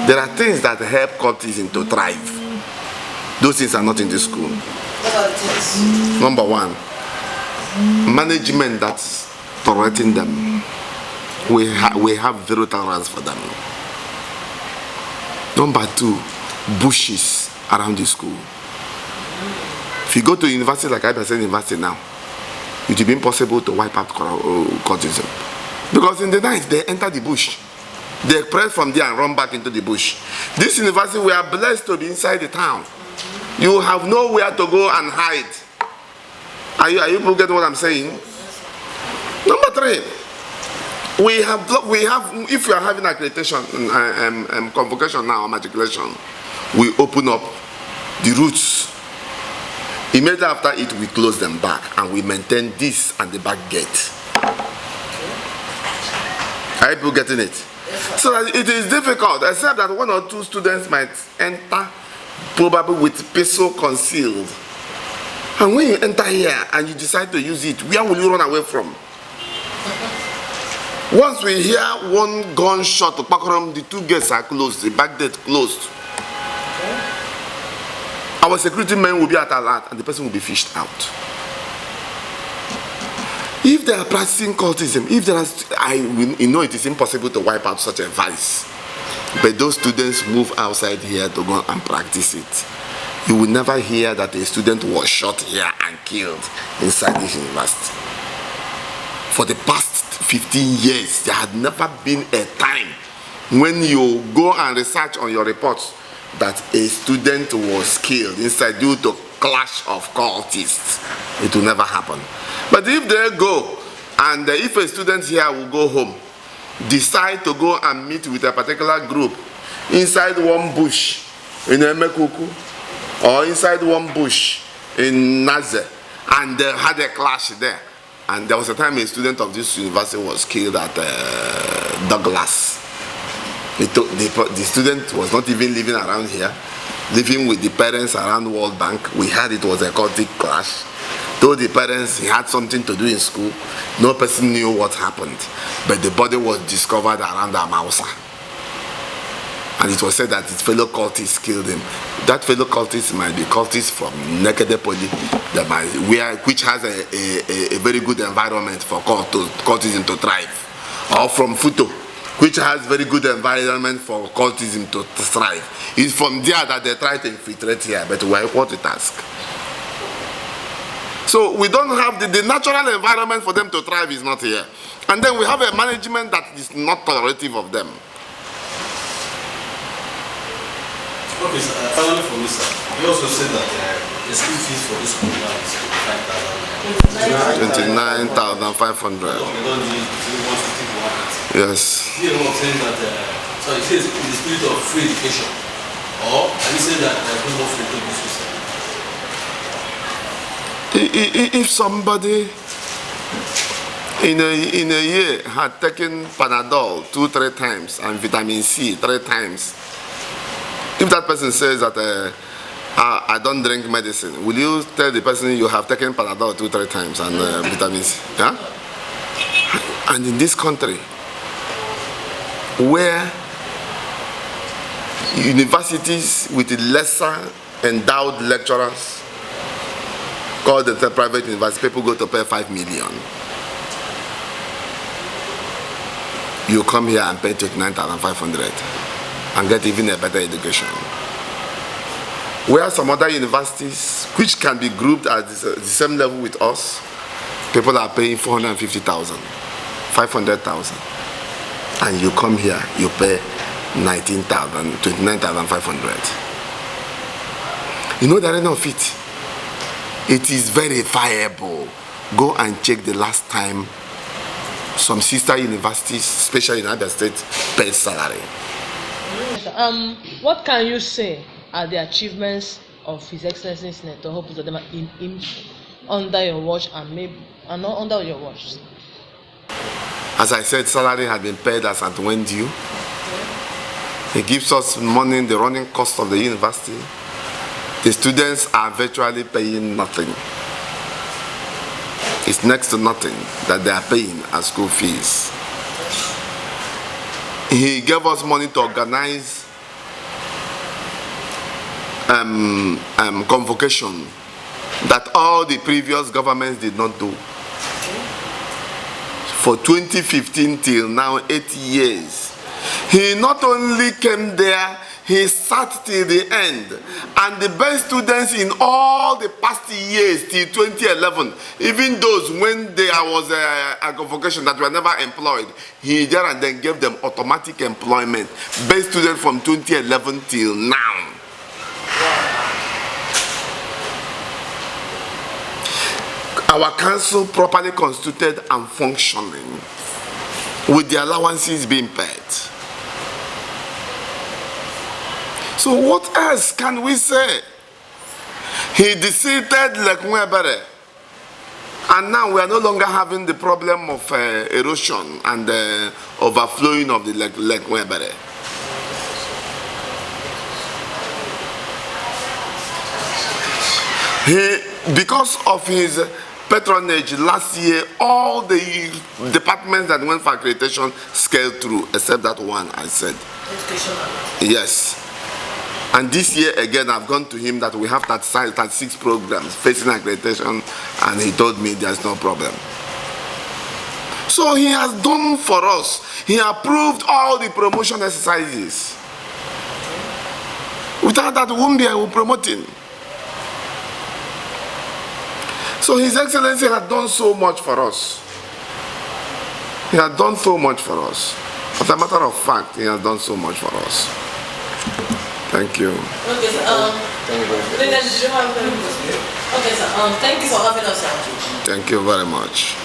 There are things that help cultism to thrive. Those things are not in the school. Number one, management that's tolerating them. We have zero tolerance for them. Number two, bushes around the school. If you go to a university like IBSN University now, it will be impossible to wipe out cultism. Because in the night, they enter the bush. They press from there and run back into the bush. This university, we are blessed to be inside the town. You have nowhere to go and hide. Are you people getting what I'm saying? Number 3, we have, if we are having accreditation, convocation now, or matriculation, we open up the routes. Immediately after it, we close them back and we maintain this and the back gate. Are you people getting it? So that it is difficult, except that 1 or 2 students might enter, probably with pistol concealed. And when you enter here and you decide to use it, where will you run away from? Once we hear 1 gunshot, the 2 gates are closed, the back gate closed. Our security men will be at alert and the person will be fished out. If they are practicing cultism, if there are, you know it is impossible to wipe out such a vice. But those students move outside here to go and practice it. You will never hear that a student was shot here and killed inside this university. For the past 15 years, there had never been a time when you go and research on your reports that a student was killed inside due to clash of cultists. It will never happen. But if they go, and if a student here will go home, decide to go and meet with a particular group inside one bush in Emekuku, or inside one bush in Naze, and they had a clash there. And there was a time a student of this university was killed at Douglas. The student was not even living around here, living with the parents around World Bank. We heard it was a cultic clash. Told the parents he had something to do in school. No person knew what happened. But the body was discovered around Amausa. And it was said that his fellow cultists killed him. That fellow cultist might be cultists from Nekedepoli, which has a very good environment for cultism to thrive. Or from Futo, which has very good environment for cultism to thrive. It's from there that they try to infiltrate here, but we are what to task. So we don't have the natural environment for them to thrive is not here. And then we have a management that is not tolerative of them. Okay, sir. Finally for me, sir, you also said that the school fees for this school now is 29,500. Yes. You know what I'm saying that, so it says in the spirit of free education, or are you saying that there's no more free education? If somebody in a year had taken Panadol 2-3 times and vitamin C 3 times, if that person says that I don't drink medicine, will you tell the person you have taken Panadol 2-3 times and vitamin C? Yeah? And in this country, where universities with lesser endowed lecturers, called the private university, people go to pay 5 million. You come here and pay 29,500 and get even a better education. Where some other universities, which can be grouped at the same level with us, people are paying 450,000, 500,000. And you come here, you pay 19,000, 29,500. You know the end of it. It is verifiable. Go and check the last time some sister universities, especially in Abia State, paid salary. What can you say are the achievements of His Excellency Senator Prof Ugonna in under your watch and maybe not under your watch? As I said, salary had been paid as at when due. He gives us money in the running cost of the university. The students are virtually paying nothing. It's next to nothing that they are paying as school fees. He gave us money to organize convocation that all the previous governments did not do. For 2015 till now, 8 years. He not only came there, he sat till the end. And the best students in all the past years till 2011, even those when there was a convocation that were never employed, he there and then gave them automatic employment. Best students from 2011 till now. Our council properly constituted and functioning, with the allowances being paid. So what else can we say? He defeated Lekwebere, and now we are no longer having the problem of erosion and overflowing of the Lekwebere. Because of his patronage last year, all the departments that went for accreditation scaled through, except that one I said. Education. Yes. And this year again, I've gone to him that we have 36 programs facing accreditation, and he told me there's no problem. So he has done for us. He approved all the promotion exercises. Without that, we won't be promoting. So His Excellency had done so much for us. He had done so much for us. As a matter of fact, he has done so much for us. Thank you. Okay, so, thank you for having us. Thank you very much.